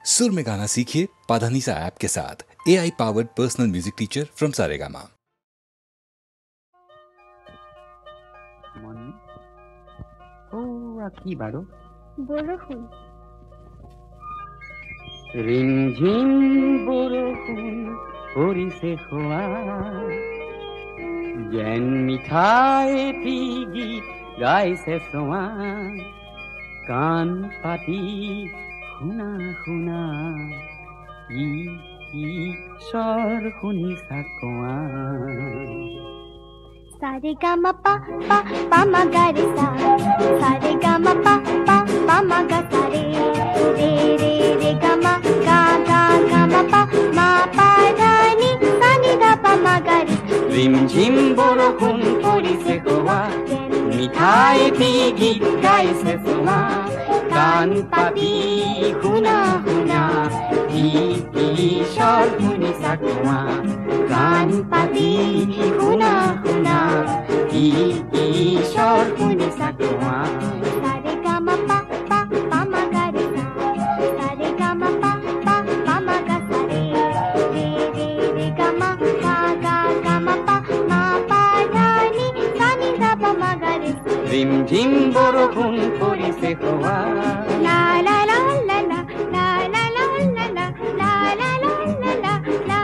सुर में गाना सीखिए पाधानीसा ऐप के साथ। AI powered personal music teacher from Saregama. কি বারো বরফুল রিমঝিম বরফুল পরিছে খোয়া জ্ঞান মিঠাই পিগি গাইছে সোয়া কান পাতি শুনা শুনা কি কি স্বৰ শুনিছা কোৱা सारे गा मा पा पा पा मा गा रे सा सारे गा मा पा पा पा मा गा सा रे रे रे रे गा मा पा मा पा धा नी सा नी धा पा मा गा रे রিমঝিম বৰষুণ পৰিছে কোৱা মিঠাই পিগি গাইছে সোৱা কাণ পাতি শুনা শুনা কি কি স্বৰ শুনিছা কোৱা কাণ পাতি শুনা শুনা কি কি স্বৰ শুনিছা কোৱা सारे गा मा पा पा पा मा गा रे सा सारे गा मा पा पा पा मा गा सा रे रे रे रे गा मा पा मा पा धा नी सा नी धा पा मा गा रे রিমঝিম বৰষুণ পৰিছে কোৱা লা লা লা লা লা লা লা লা লা লা লা লা লা লা লা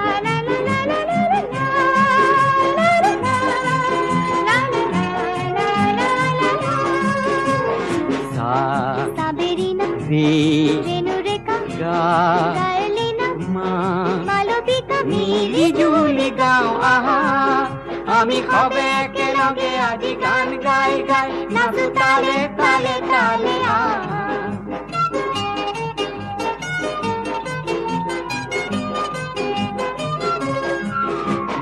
লা লা লা সাবেরিনা রেনু রেখা গায়লিনা মালবিকা মিলি জুলি গাও আহা আমি সবে একেলগে আজি গান গাই গাই নাচো তালে তালে তালে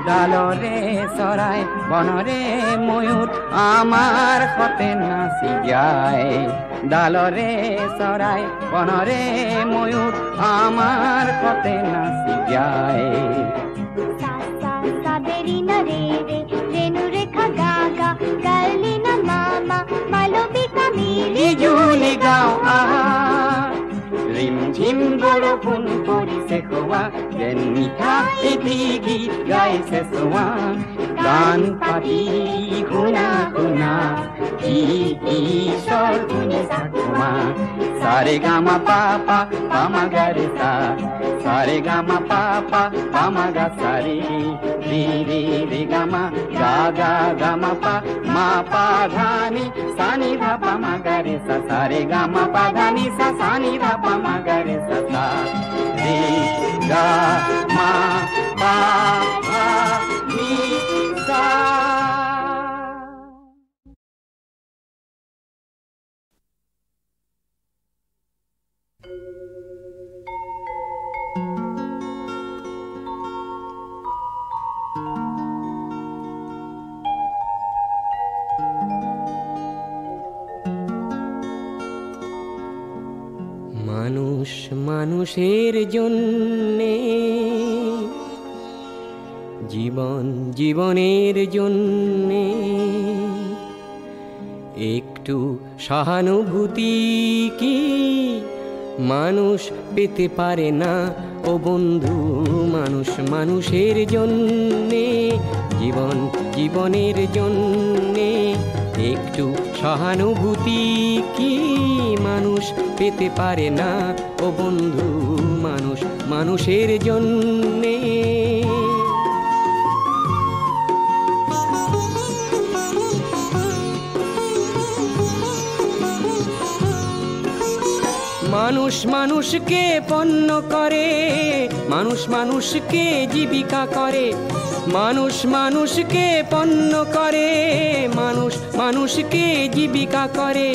ডালরে চৰাই বনৰে ময়ূৰ আমাৰ সতে নাচি যায় ডালৰে চৰাই বনৰে ময়ূৰ আমাৰ সতে নাচি যায় সাবেরিনা রে রে রেনু রেখা গা গা গায়লিনা মামা মালবিকা মিলি জুলি গাও আহা রিমঝিম বৰষুণ পৰিছে খোৱা যেন মিঠাই ভিগি গাইছে সোৱা গান পাতি শুনা শুনা কি কি স্বৰ শুনিছা কোৱা সাৰে গা মা পা পা পা মা গা ৰে সা সাৰে গা মা পা পা পা মা গা সা ৰে রে রে রে গা মা গা মা পা ধা নি সা নি ধা পা মা গা রে সা সারে গা মা পা ধা নি সা সা নি ধা পা মা গা রে সা সা রে গা মা পা ধা নি সা মানুষ মানুষের জন্যে জীবন জীবনের জন্যে একটু সহানুভূতি কি মানুষ পেতে পারে না ও বন্ধু মানুষ মানুষের জন্যে জীবন জীবনের জন্যে একটু সহানুভূতি কি মানুষ পেতে পারে না ও বন্ধু মানুষ মানুষের জন্যে মানুষ মানুষকে পণ্য করে মানুষ মানুষকে জীবিকা করে মানুষ মানুষকে পণ্য করে মানুষ মানুষকে জীবিকা করে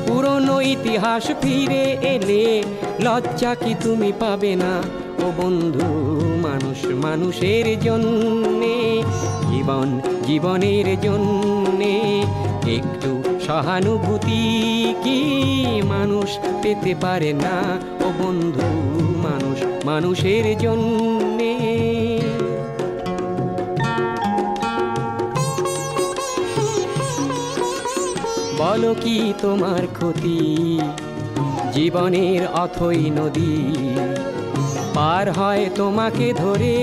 পুরনো ইতিহাস ফিরে এলে লজ্জা কি তুমি পাবে না ও বন্ধু মানুষ মানুষের জন্যে জীবন জীবনের জন্যে একটু সহানুভূতি কি মানুষ পেতে পারে না ও বন্ধু মানুষ মানুষের জন্যে বলো কি তোমার ক্ষতি জীবনের অথই নদী পার হয় তোমাকে ধরে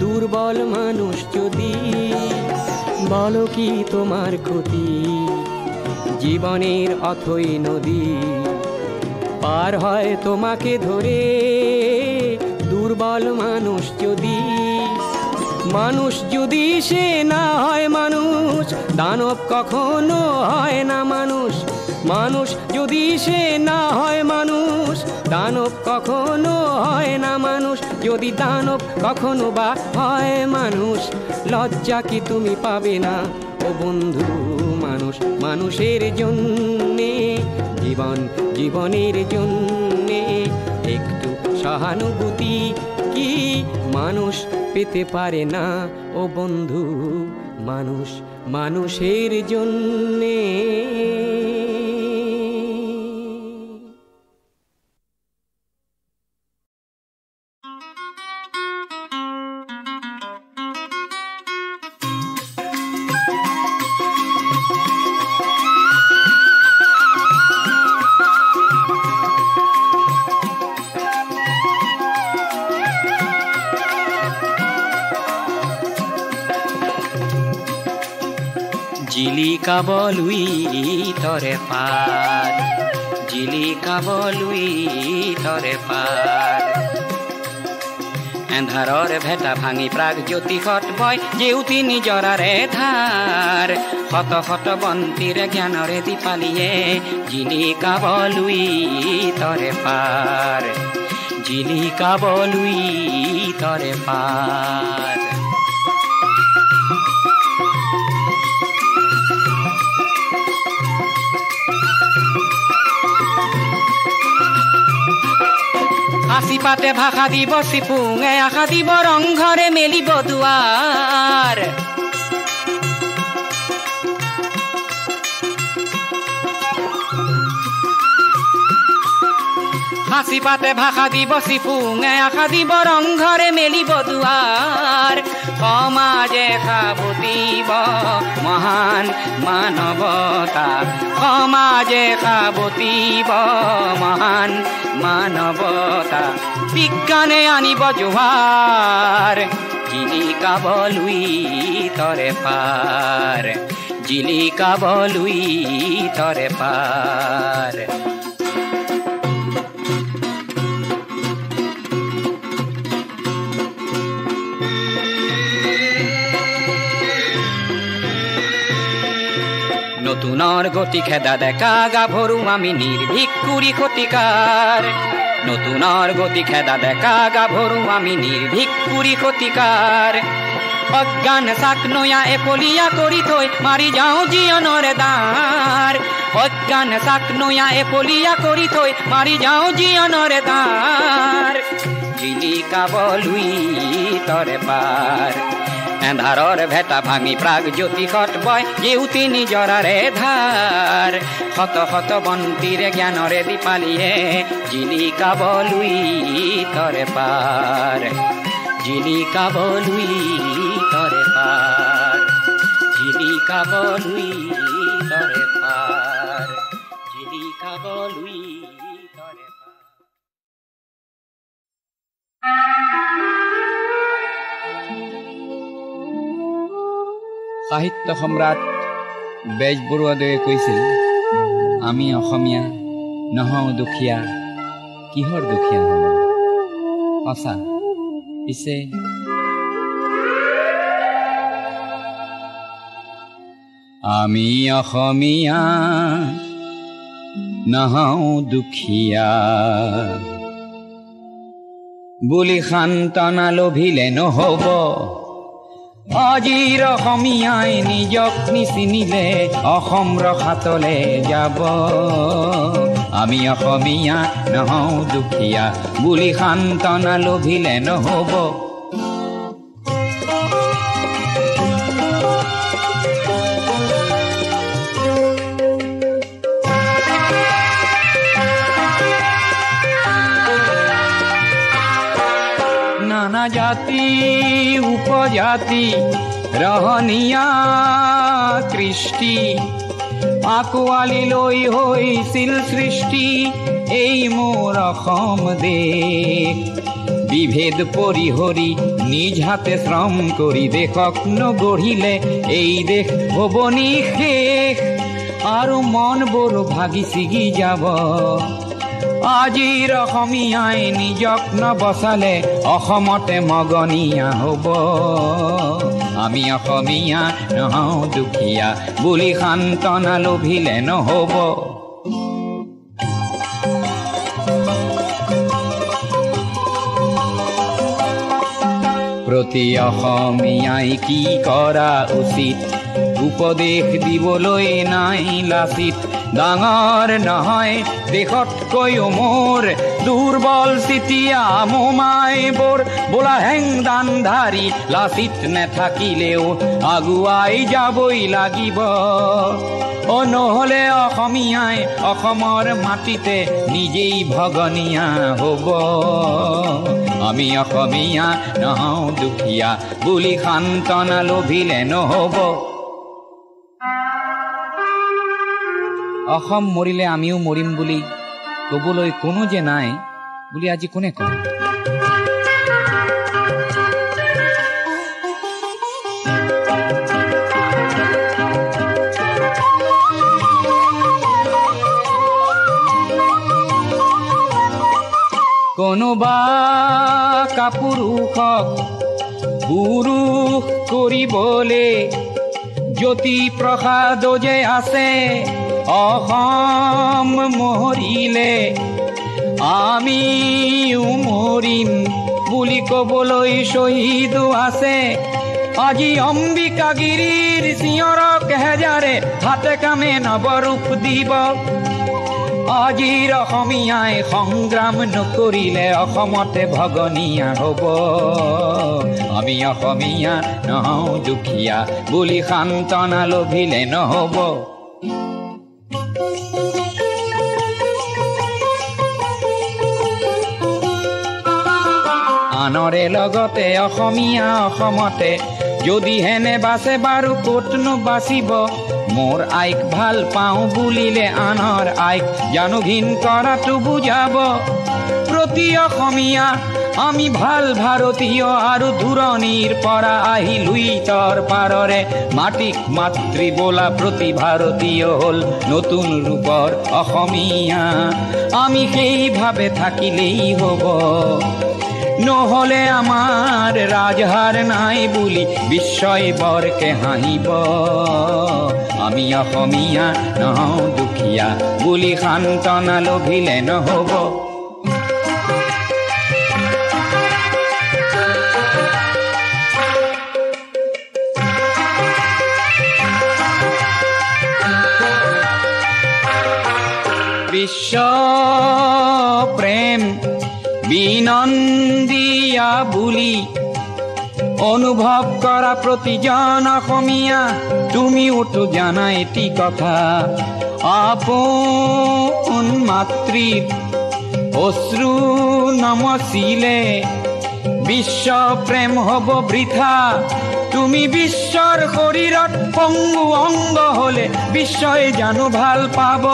দুর্বল মানুষ যদি বলো কি তোমার ক্ষতি জীবনের অথই নদী পার হয় তোমাকে ধরে দুর্বল মানুষ যদি সে না হয় মানুষ দানব কখনো হয় না মানুষ যদি সে না হয় মানুষ দানব কখনো হয় না মানুষ যদি দানব কখনো বা হয় মানুষ লজ্জা কি তুমি পাবে না ও বন্ধু মানুষের জন্যে জীবনের জন্যে একটু সহানুভূতি কি মানুষ পেতে পারে না ও বন্ধু মানুষের জন্যে জিলিকা বলুই তরে পার জিলিকা বলুই তরে পার এন্ধাৰৰ ভেটা ভাঙি প্ৰাগ জ্যোতি খট বয় জেউতি নিজৰাৰে ধাৰ শত শত বন্তিৰে জ্ঞানৰে দীপালিয়ে জিলিকা বলুই তৰে পাৰ জিলিকা বলুই তৰে পাৰ হাসি পাতে ভাষা দিব চিপুঙে আশা দিব ৰংঘৰে মেলিব দুৱাৰ হাসি পাতে ভাষা দিব চিপুঙে আশা দিব ৰংঘৰে মেলিব দুৱাৰ সমাজে সাবুতিব মহান মানৱতা সমাজে সাবুতিব মহান মানৱতা বিজ্ঞানে আনিব জোহাৰ জিলিকা বলুই তৰে পাৰ জিলিকা বলুই তৰে পাৰ নতুনৰ গতি খেদা ডেকা গাভৰু আমি নিৰ্ভীক কুৰি ক্ষতিকাৰ নতুনৰ গতি খেদা ডেকা গাভৰু আমি নিৰ্ভীক কুৰি ক্ষতিকাৰ অজ্ঞান চাক নয়া এফলীয়া কৰি থৈ মাৰি যাওঁ জীৱনৰে দ্বাৰ অজ্ঞান চাক নয়া এফলীয়া কৰি থৈ মাৰি যাওঁ জীৱনৰে দ্বাৰ জিলিকা বলুই তৰে পাৰ এন্ধাৰৰ ভেটা ভাঙি প্ৰাগ জ্যোতি খট বয় জেউতি নিজৰাৰে ধাৰ শত শত বন্তিৰে জ্ঞানৰে দীপালিয়ে জিলিকা বলুই তৰে পাৰ জিলিকা বলুই তৰে পাৰ জিলিকা বলুই তৰে পাৰ জিলিকা বলুই তৰে পাৰ সাহিত্য সম্ৰাট বেজবৰুৱাদেৱে কৈছিল আমি অসমীয়া নহওঁ দুখীয়া কিহৰ দুখীয়া হওঁ সঁচা পিছে আমি অসমীয়া নহওঁ দুখীয়া বুলি সান্তনা লভিলে নহ'ব আজিৰ অসমীয়াই নিজক নিচিনিলে অসম ৰখাতলে যাব আমি অসমীয়া নহওঁ দুখীয়া বুলি সান্তনা লভিলে নহ'ব নানা জাতি উপজাতি ৰহনীয়া কৃষ্টি আঁকোৱালি লৈ হৈছিল সৃষ্টি এই মোৰ অসম দেশ। বিভেদ পৰিহৰি নিজ হাতে শ্ৰম কৰি দেশক নগঢ়িলে এই দেশ হ'ব নিশেষ, আৰু মনবোৰ ভাগি ছিগি যাব। আজিৰ অসমীয়াই নিজক নবচালে অসমতে মগনীয়া হ'ব। আমি অসমীয়া নহওঁ দুখীয়া বুলি সান্তনা লভিলে নহ'ব। প্ৰতি অসমীয়াই কি কৰা উচিত উপদেশ দিবলৈ নাই লাচিত। ডাঙৰ নহয় দেশতকৈও মোৰ দুৰ্বল চিতিয়া মোমাইবোৰ। বোলা হেংদান ধাৰি লাচিত নেথাকিলেও আগুৱাই যাবই লাগিব। নহ'লে অসমীয়াই অসমৰ মাটিতে নিজেই ভগনীয়া হ'ব। আমি অসমীয়া নহওঁ দুখীয়া বুলি সান্তনা লভিলে নহ'ব। অসম মৰিলে আমিও মৰিম বুলি ক'বলৈ কোনো যে নাই বুলি আজি কোনে কয়? কোনোবা কাপুৰুষক পুৰুষ কৰিবলে জ্যোতি প্ৰসাদ যে আছে অসম মৰিলে আমিও মৰিম বুলি ক'বলৈ শ্বহীদো আছে। আজি অম্বিকাগিৰিৰ চিঞৰক হেজাৰে হাতে কামে নৱৰূপ দিব। আজিৰ অসমীয়াই সংগ্ৰাম নকৰিলে অসমতে ভগনীয়া হ'ব। আমি অসমীয়া নহওঁ দুখীয়া বুলি সান্তনা লভিলে নহ'ব। আনৰে লগতে অসমীয়া অসমতে যদিহে নেবাচে বাৰু ক'তনো বাচিব। মোৰ আইক ভাল পাওঁ বুলিলে আনৰ আইক জানো ঘিণ কৰাটো বুজাব। প্ৰতি অসমীয়া আমি ভাল ভাৰতীয় আৰু দূৰণিৰ পৰা আহি লুইতৰ পাৰৰে মাটিক মাতৃ বোলা প্ৰতি ভাৰতীয় হ'ল নতুন ৰূপৰ অসমীয়া। আমি সেইভাৱে থাকিলেই হ'ব। নহ'লে আমাৰ ৰাজহাৰ নাই বুলি বিশ্বই বৰকে হাঁহিব। আমি অসমীয়া নহওঁ দুখীয়া বুলি সান্তনা লভিলে নহ'ব। বিশ্ব প্ৰেম বিনন্দিয়া বুলি অনুভৱ কৰা প্ৰতিজন অসমীয়া তুমিওতো জানা এটি কথা। আপোন মাতৃৰ অশ্ৰু নমচিলে বিশ্ব প্ৰেম হ'ব বৃথা। তুমি বিশ্বৰ শৰীৰত পংগু অংগ হ'লে বিশ্বই জানো ভাল পাব।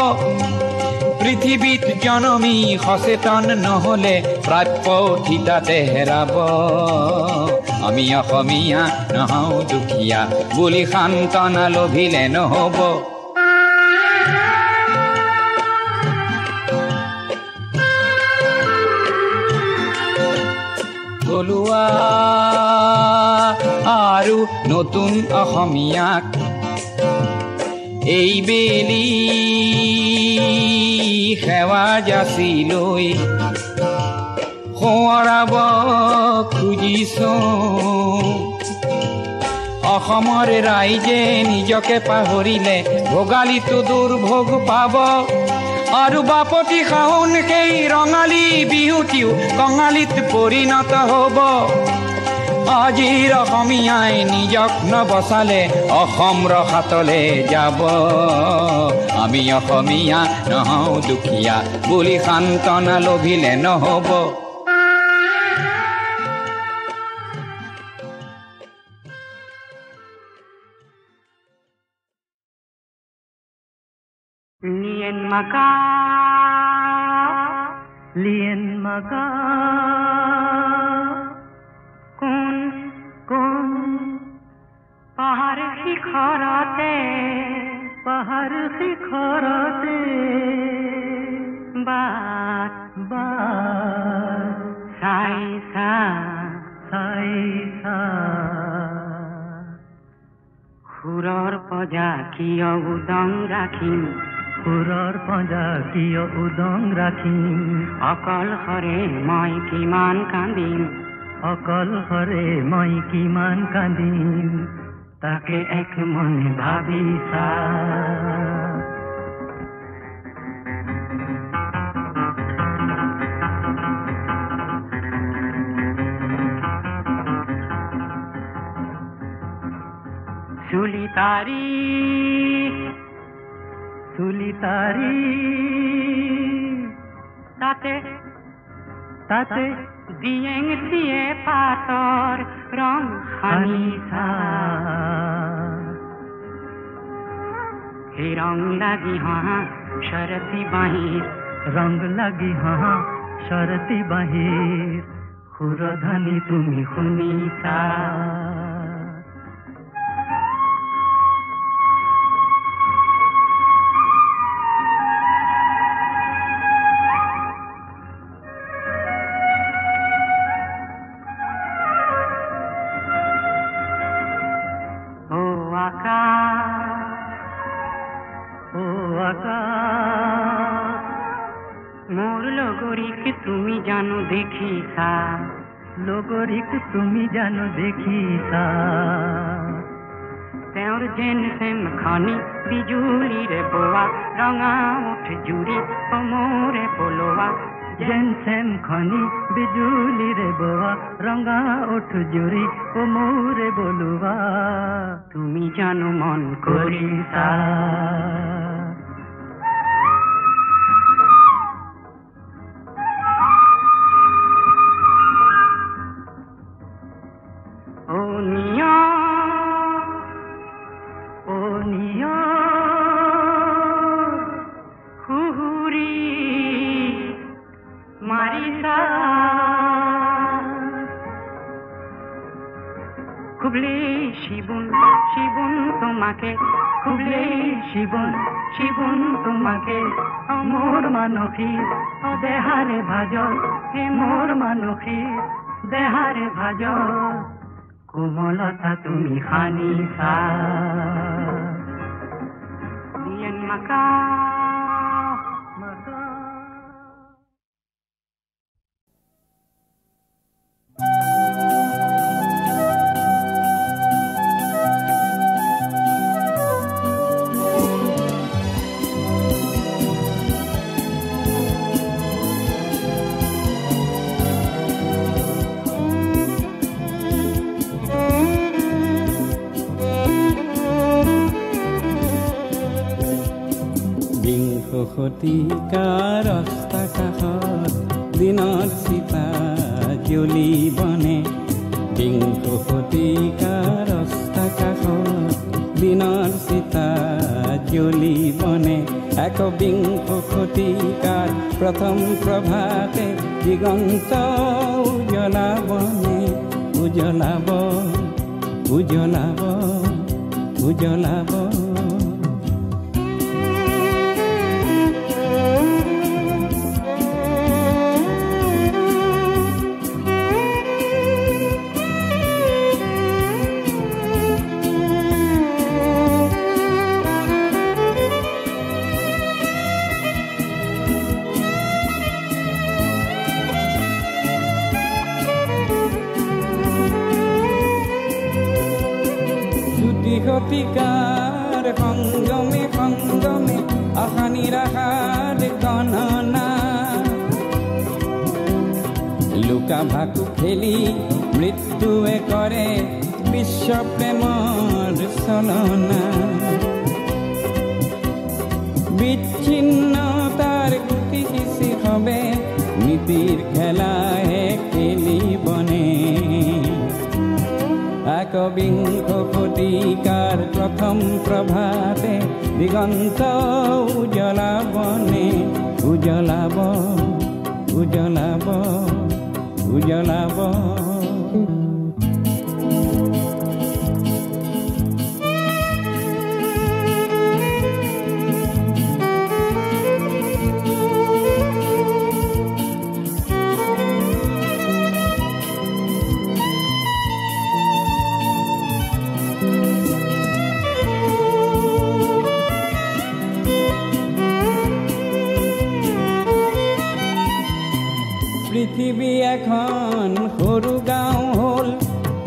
পৃথিৱীত জনমী সচেতন নহ'লে প্ৰাপ্য ঠিতাতে হেৰাব। আমি অসমীয়া নহওঁ দুখীয়া বুলি সান্তনা লভিলে নহ'ব। থলুৱা আৰু নতুন অসমীয়াক এইবেলি সেৱা যাচি লৈ সোঁৱৰাব খুজিছোঁ। অসমৰ ৰাইজে নিজকে পাহৰিলে ভোগালীটো দুৰ্ভোগ পাব। আৰু বাপতি শাওন সেই ৰঙালী বিহুটিও কঙালীত পৰিণত হ'ব। আজিৰ অসমীয়াই নিজক নবচালে অসম ৰসাতলে যাব। আমি অসমীয়া নহওঁ দুখীয়া বুলি সান্তনা লভিলে নহ'ব। Lien maga কোন কোন পাহাড় শিখরতে বাত বাত সাই সা খুৰৰ পজা কিয় উদং ৰাখিম অকল হৰে মই কিমান কান্দিম তাকে এক মনে ভাবিছা সুলিতাৰি তাতে দিয়েং দিয়ে পাতৰ ৰং সানিছা সেই ৰং লাগি শৰতি বাহিৰ সুৰধনী তুমি শুনিছা মোৰ লগৰিক তুমি জানো দেখিছা তেওঁৰ যেন সেম খনি বিজুলিৰে বোৱা ৰঙা উঠ জুৰি মোৰে পলোৱা যেন সেম খনি বিজুলিৰে বোৱা ৰঙা উঠ জুৰি মোৰে বলোৱা তুমি জানো মন কৰিছা খুবলে শিবন তোমাকে মোৰ মানসী দেহাৰে ভাজ হে মোৰ মানসী দেহাৰে ভাজ কোমলতা তুমি খানিছা দিয়েন মাকা শতিকাৰ ৰাস্তা কাষত দিনত চিতা জ্বলি বনে বিংশ শতিকাৰ ৰাস্তা কাষত দিনত চিতা জ্বলি বনে একবিংশ শতিকাৰ প্ৰথম প্ৰভাতে দিগন্ত উজলাব শতিকাৰ সংগমে আশা নিৰাশাৰ গণনা লুকা ভাকু খেলি মৃত্যুৱে কৰে বিশ্ব প্ৰেমৰ চলনা বিচ্ছিন্নতাৰ গুটি সিঁচি হবে নীতিৰ খেলাহে খেলিবনে এক একবিংশ শতিকাৰ প্ৰথম প্ৰভাতে দিগন্ত উজলাবনে উজলাব উজলাব উজলাব পৃথিৱী এখন সৰু গাঁও হ'ল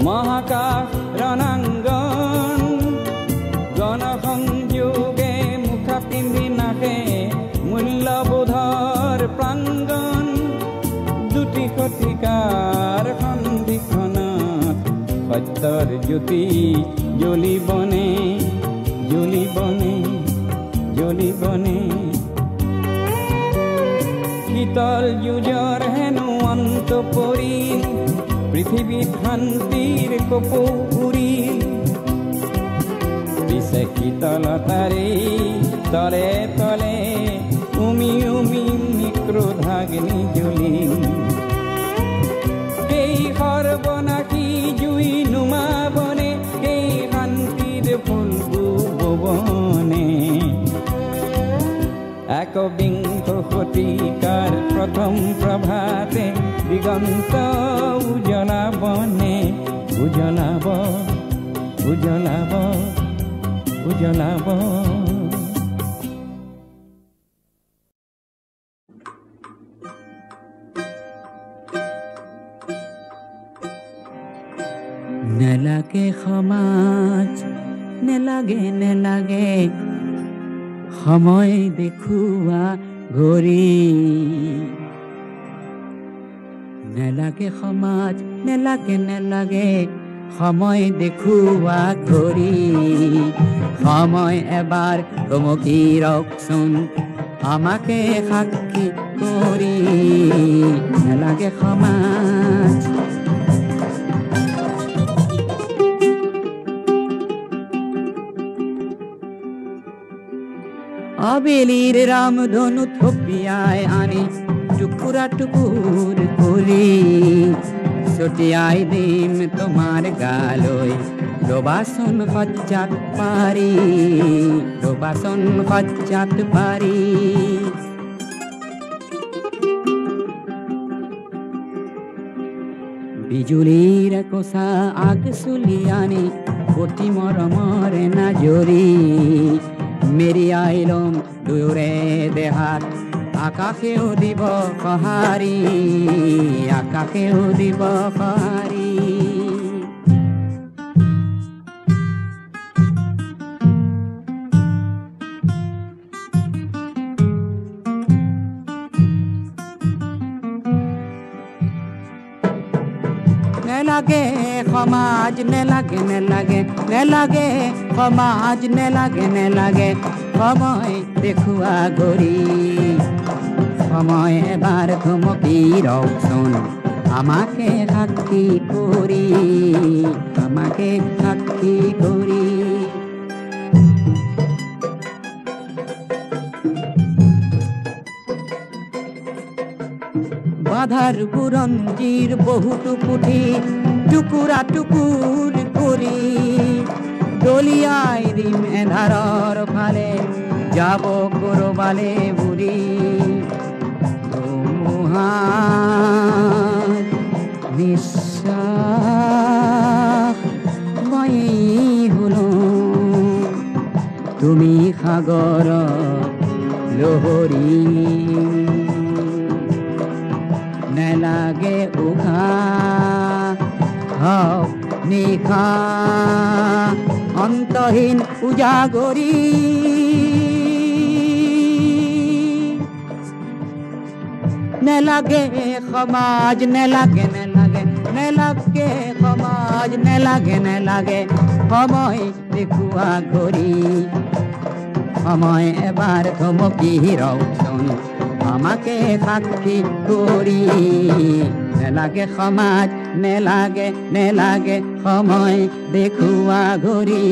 মহাকাশ ৰণাংগন গণসংযোগে মুখা পিন্ধি নাহে মূল্যবোধৰ প্ৰাংগন দুটি শতিকাৰ সন্ধিখনত সত্যৰ জ্যোতি জ্বলিবনে জ্বলিবনে জ্বলিবনে শীতল যুঁজৰ হেনো অন্ত পৰিল পৃথিৱীত শান্তিৰ কপৌ উৰিল পিছে শীতলতাৰে তলে তলে উমি উমি ক্ৰোধাগ্নি জ্বলিল সেই সৰ্বনাশী জুই নুমাবনে সেই শান্তিৰ ফুলবোৰ ববনে একবিংশ শতিকাৰ প্ৰথম প্ৰভাতে দিগন্ত উজলাবনে উজলাব উজলাব উজলাব নেলাগে সমাজ নেলাগে নেলাগে সময় দেখুৱা ঘড়ী নেলাগে সমাজ নেলাগে নেলাগে সময় দেখুৱা ঘড়ী সময় এবাৰ থমকি ৰখচোন আমাকে সাক্ষী কৰি নেলাগে সমাজ আবেলির রামধনু থপিয়ায় আনি টুকুরা টুকুর করি ছটিয়াই দিম তোমার গালই ডোবাসন খচ্চাত পারি ডোবাসন খচ্চাত পারি বিজুলির কোষা আগ সুলিয়ানি অতি মরমরে না জরি মেরি আইলম দূরে দেহাত আকাশেও দিব সঁহাৰি আকাশেও দিব সঁহাৰি নেলাগে সমাজ নেলাগে নেলাগে নেলাগে সমাজ নেলাগে নেলাগে সময় দেখুৱা ঘড়ী সময় এবাৰ থমকি ৰখচোন আমাকে সাক্ষী কৰি আমাকে সাক্ষী কৰি বাধাৰ বুৰঞ্জীৰ বহুতো পুথি টুকুৰা টুকুৰ কৰি দলিয়াই দিম এধাৰৰ ফালে যাব কৰবালে বুৰি ধুমুহাৰ নিশ্বাস মই হলো তুমি সাগৰ লহৰী নেলাগে উশাহ হওক নিশা অন্তহীন উজাগৰি নেলাগে সমাজ নেলাগে নেলাগে নেলাগে সমাজ নেলাগে নেলাগে সময় দেখুৱা ঘড়ী সময় এবাৰ থমকি ৰখচোন আমাকে সাক্ষী কৰি নেলাগে সমাজ নেলাগে নেলাগে সময় দেখুৱা ঘূৰি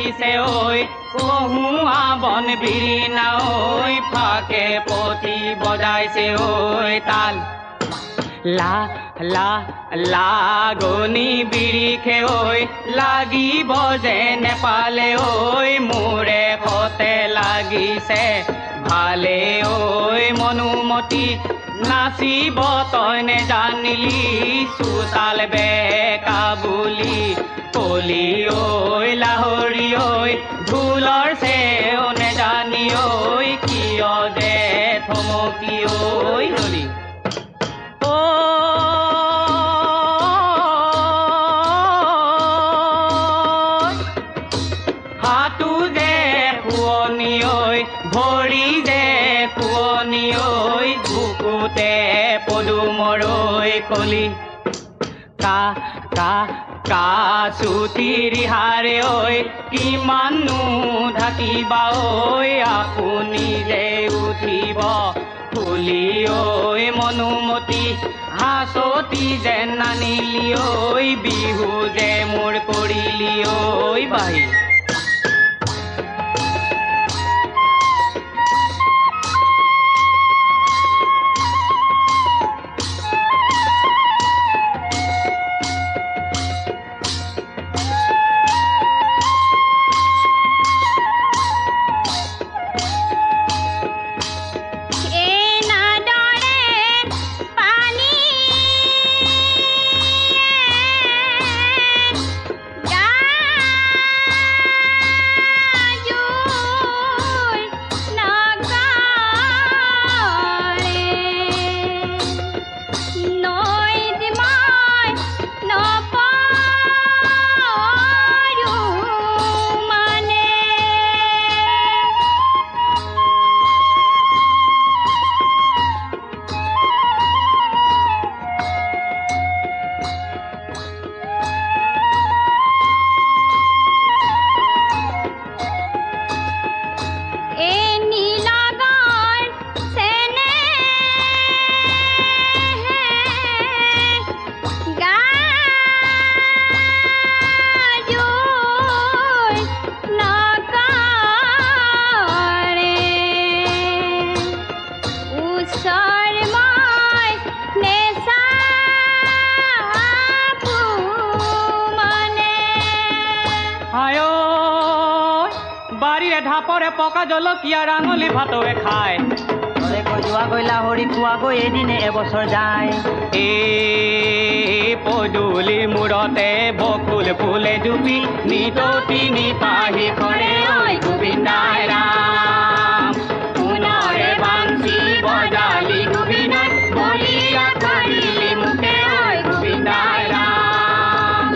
লাগিছে ঐ কহুৱা বন বিৰিণা ঐ ফাকে পতি বজাইছে ঐ তাল লা লা লাগনি বিৰিখে ঐ লাগিব যে নেপালে ঐ মোৰে কতে লাগিছে ভালে ঐ মনুমতি নাচিব তই নেজানিলি চোতাল বেকা বুলি কলি ঐ লাহৰি ঐ ঢোলৰ চেও নেজানি ঐ কিয় যে থমকি ঐ হলি হাতু যে শুৱনি ঐ ভৰি যে শুৱনি ঐ বুকুতে পদুমৰ ঐ কলি কা কা কাচুতি ৰিহাৰে ঐ কিমাননো ঢাকিবা ঐ আপুনি যে উঠিব ফুলি ঐ মনুমতি হাঁচতি যেন নানিলি ঐ বিহু যে মোৰ কৰিলি ঐ বাই ঢাপৰে পকা জলকীয়া ৰাঙলি ভাতৱে খায় যোৱা গৈ লাহৰি খোৱা গৈ এদিনে এবছৰ যায় পদূলি মূৰতে বকুল ফুলে জুপি নিততি নিপাহি কৰে ঐ গোবিন্দাই ৰাম পুনৰে বাঞ্চি বজালি গোবিন্দই বলিয়া কৰিলি মুখে ঐ গোবিন্দাই ৰাম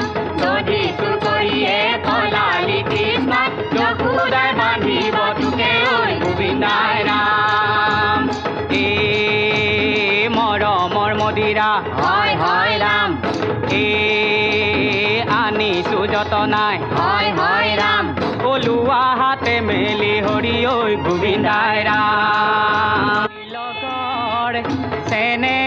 যদি চুৰ কৰিয়ে পলালি কৃষ্ণ যশোদাই বান্ধিব তোকে ঐ গোবিন্দাই ৰাম মৰমৰ মদিৰা হয় হয় ৰাম আনিছো যতনাই হয় হয় ৰাম কলুৱা হাতে মেলি হৰি ঐ গোবিন্দাই ৰাম লগৰ চেনে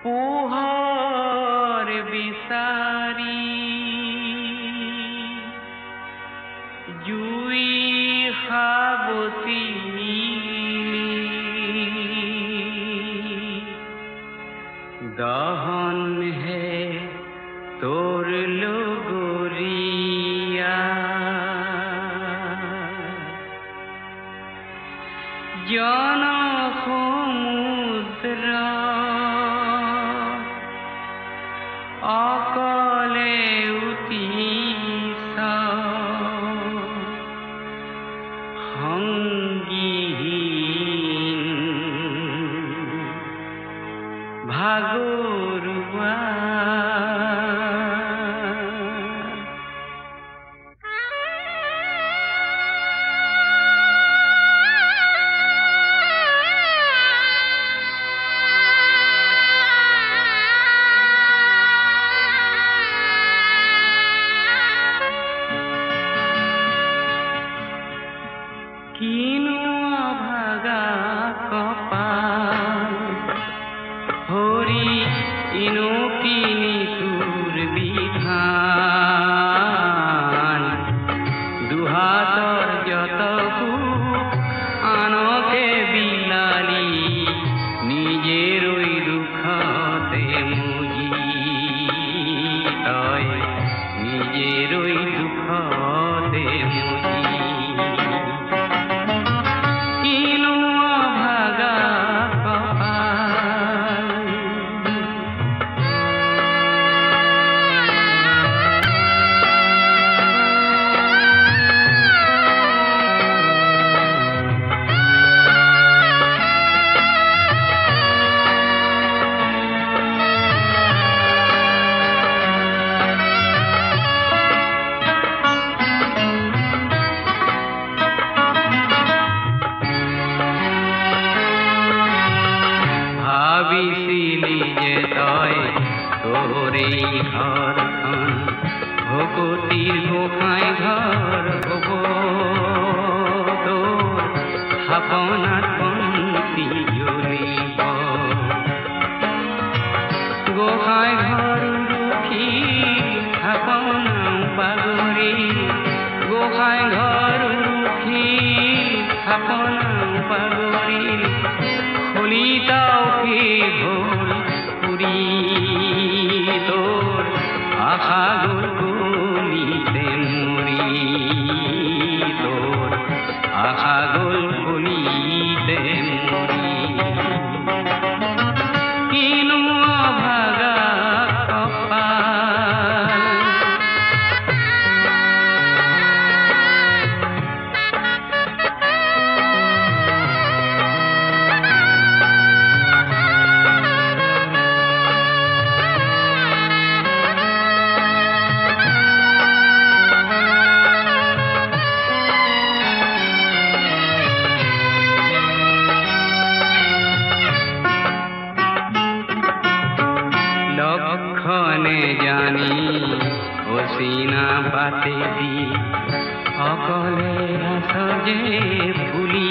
পোহৰ বিচাৰি জুই সাবতি দহন হে তোৰ লগৰীয়া জন সমুদ্ৰ অকলে উঠিছ সংগীহীন কিনো অভাগা কপাল হৰি ইনো কিনি তোৰ বিধান দুহাতৰ যত সুখ আনকে বিলালি নিজে ৰৈ দুখতে মুজি তই নিজে ৰৈ দুখতে মুজি কিনো অভাগা কপাল ভাবিছিলি যে তই তোৰে ঘৰখন ভকতিৰ গোসাঁই ঘৰ হ'ব তোৰ থাপনাত বন্তি জ্বলিব গোসাঁই ঘৰ দুখী থাপনা বাগৰি গোসাঁই ঘৰ দুখী থাপনা বাগৰি কলিতাও কি ভুল পুরি তোর আশা গলিতে মুড়ি তোর আশা গলিতে মুড়ি কিনো অভাগা কপাল লক্ষণে জানি অচিনা বাটে দি অকলে আছ যে ভুলি